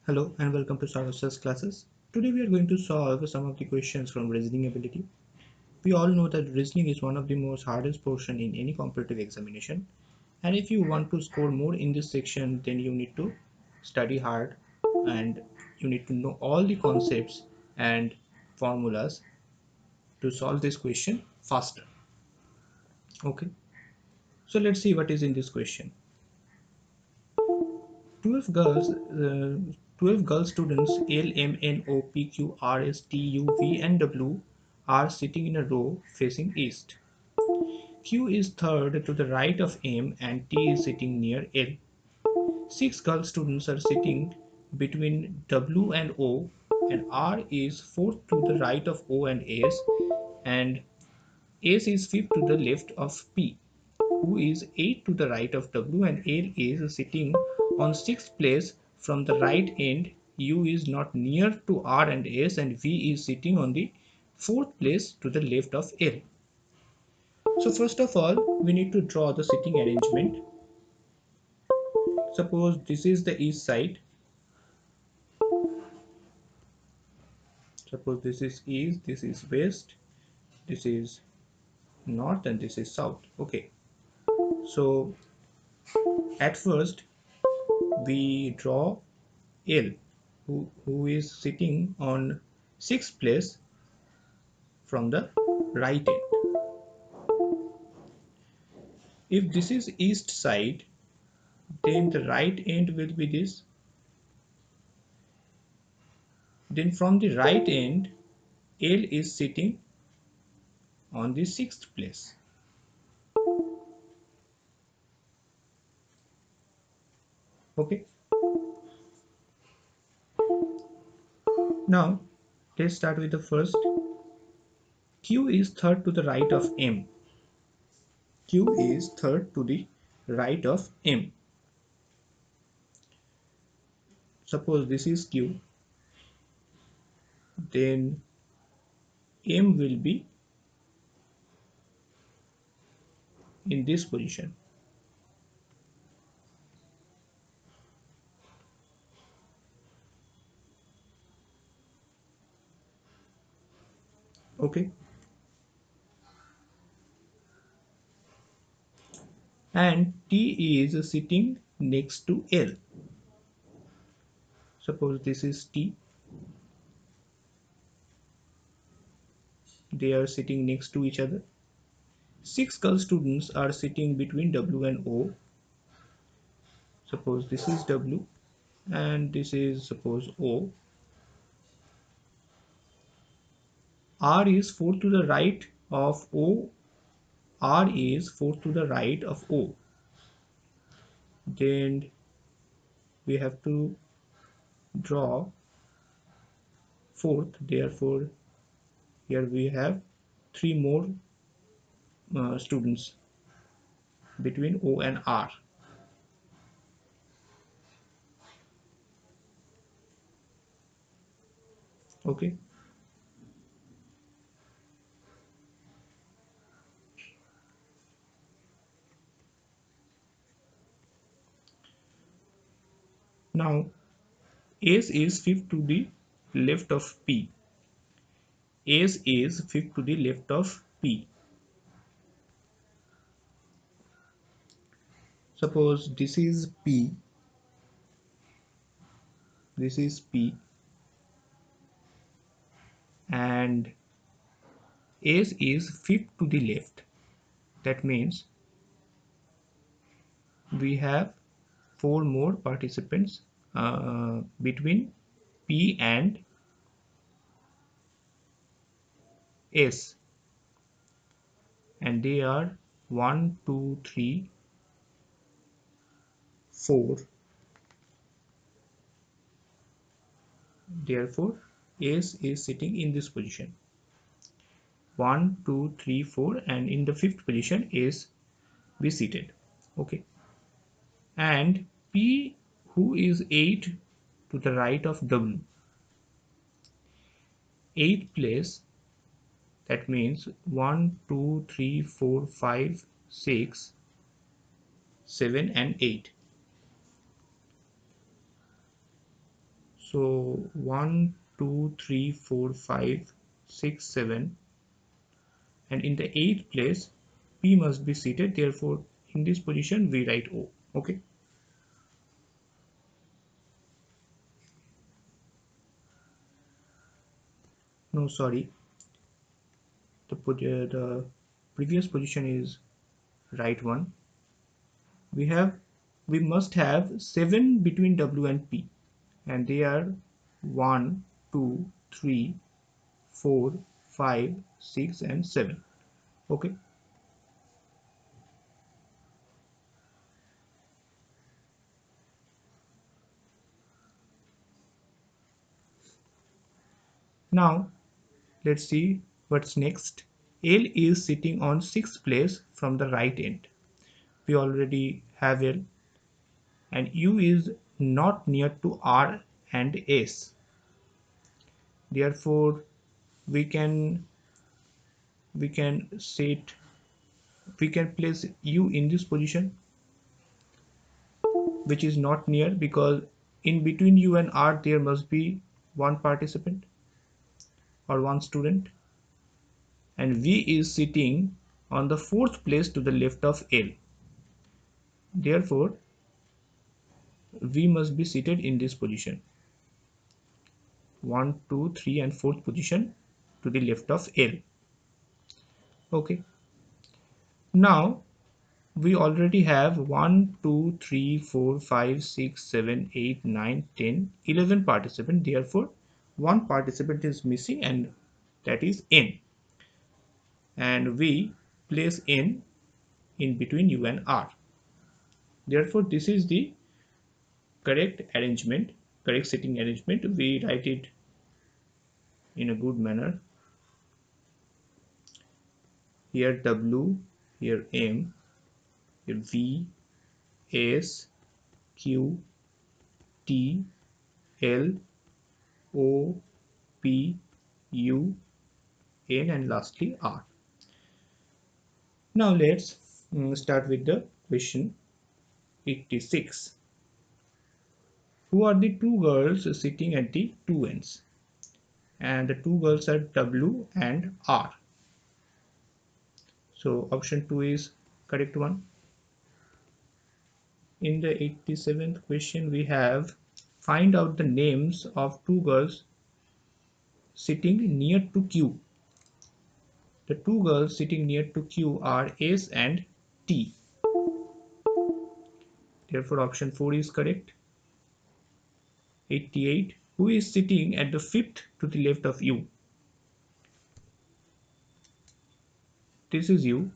Hello and welcome to Starters classes. Today we are going to solve some of the questions from reasoning ability. We all know that reasoning is one of the most hardest portion in any competitive examination, and if you want to score more in this section, then you need to study hard and you need to know all the concepts and formulas to solve this question faster. Okay, so let's see what is in this question. 12 girls, 12 girl students L, M, N, O, P, Q, R, S, T, U, V, and W are sitting in a row facing east. Q is third to the right of M and T is sitting near L. 6 girl students are sitting between W and O, and R is fourth to the right of O and and S is fifth to the left of P, who is 8 to the right of W, and L is sitting on 6th place from the right end. U is not near to R and S, and V is sitting on the 4th place to the left of L. So first of all, we need to draw the sitting arrangement. Suppose this is the east side. Suppose this is east, this is west, this is north, and this is south. Okay. So at first we draw L, who is sitting on 6th place from the right end. If this is east side, then the right end will be this. Then from the right end, L is sitting on the 6th place. Okay. Now let's start with the first. Q is third to the right of M. Q is third to the right of M. Suppose this is Q, then M will be in this position. Okay. And T is sitting next to L. Suppose this is T. They are sitting next to each other. 6 girl students are sitting between W and O. Suppose this is W and this is suppose O. R is 4 to the right of O. R is 4 to the right of O. Then we have to draw fourth. Therefore, here we have 3 more students between O and R. Okay. Now S is fifth to the left of P. S is fifth to the left of P. Suppose this is P, this is P, and S is fifth to the left. That means we have 4 more participants between P and S, and they are 1, 2, 3, 4. Therefore, S is sitting in this position. 1, 2, 3, 4, and in the 5th position S be seated. Okay. And P, who is 8 to the right of W. 8th place, that means 1, 2, 3, 4, 5, 6, 7 and 8. So 1, 2, 3, 4, 5, 6, 7, and in the eighth place P must be seated. Therefore, in this position we write O. Okay. No, sorry. The previous position is right one. We must have 7 between W and P, and they are 1, 2, 3, 4, 5, 6, and 7. Okay. Now let's see what's next. L is sitting on 6th place from the right end. We already have L, and U is not near to R and S. Therefore, we can we can set we can place U in this position, which is not near, because in between U and R there must be one participant or one student, and V is sitting on the 4th place to the left of L. Therefore, V must be seated in this position, 1, 2, 3, and 4th position to the left of L. Okay. Now we already have 1, 2, 3, 4, 5, 6, 7, 8, 9, 10, 11 participants. Therefore, one participant is missing, and that is N. And we place N in between U and R. Therefore, this is the correct arrangement, correct sitting arrangement. We write it in a good manner. Here W, here M, here V, S, Q, T, L, O, P, U, N, and lastly R. Now let's start with the question 86. Who are the two girls sitting at the two ends? And the two girls are W and R. So option 2 is correct one. In the 87th question we have, find out the names of two girls sitting near to Q. The two girls sitting near to Q are S and T. Therefore option 4 is correct. 88. Who is sitting at the 5th to the left of U? This is U,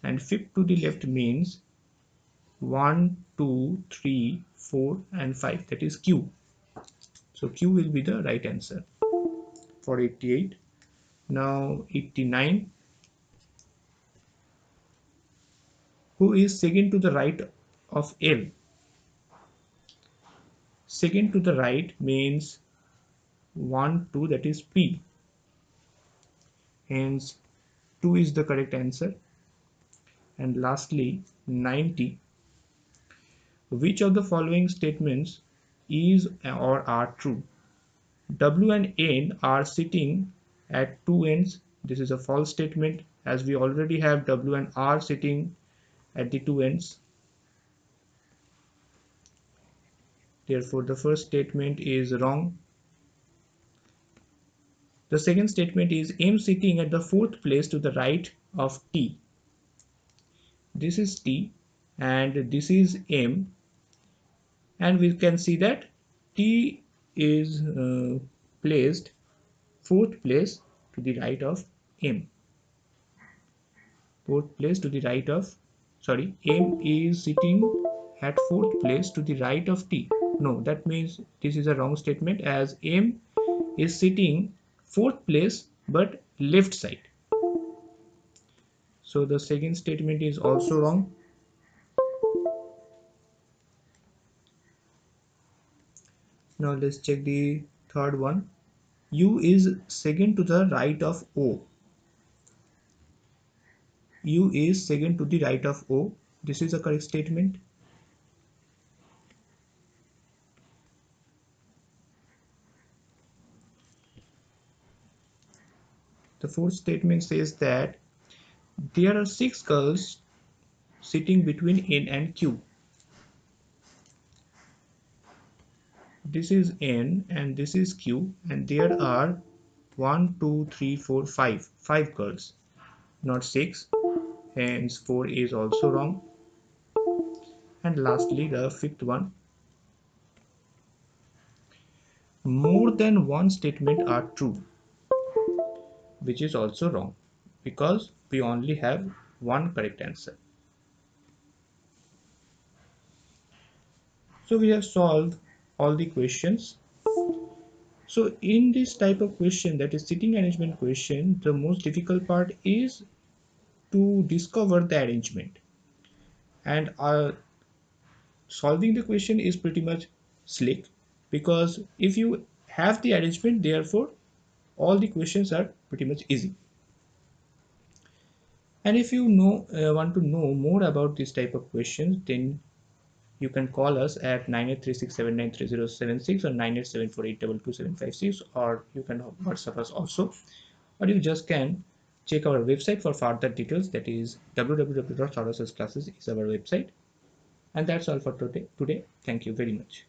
and 5th to the left means 1, 2, 3, 4, and 5. That is Q. So Q will be the right answer for 88. Now 89. Who is second to the right of L? Second to the right means 1, 2, that is P. Hence 2 is the correct answer. And lastly 90. Which of the following statements is or are true? W and N are sitting at two ends. This is a false statement, as we already have W and R sitting at the two ends. Therefore, the first statement is wrong. The second statement is M sitting at the 4th place to the right of T. This is T and this is M, and we can see that T is placed 4th place to the right of M. 4th place to the right of, sorry, M is sitting at 4th place to the right of T. No, that means this is a wrong statement, as M is sitting 4th place but left side. So the second statement is also wrong. Now let's check the third one. U is second to the right of O. U is second to the right of O. This is a correct statement. The fourth statement says that there are 6 girls sitting between N and Q. This is N and this is Q, and there are 1, 2, 3, 4, 5 girls, not 6, hence 4 is also wrong. And lastly, the fifth one, more than one statement are true, which is also wrong because we only have one correct answer. So we have solved all the questions. So in this type of question, that is sitting arrangement question, the most difficult part is to discover the arrangement, and solving the question is pretty much slick, because if you have the arrangement, therefore all the questions are pretty much easy. And if you want to know more about this type of questions, then you can call us at 9836793076 or 9874822756, or you can WhatsApp us also, or you just can check our website for further details. That is www.sauras's classes is our website. And that's all for today. Thank you very much.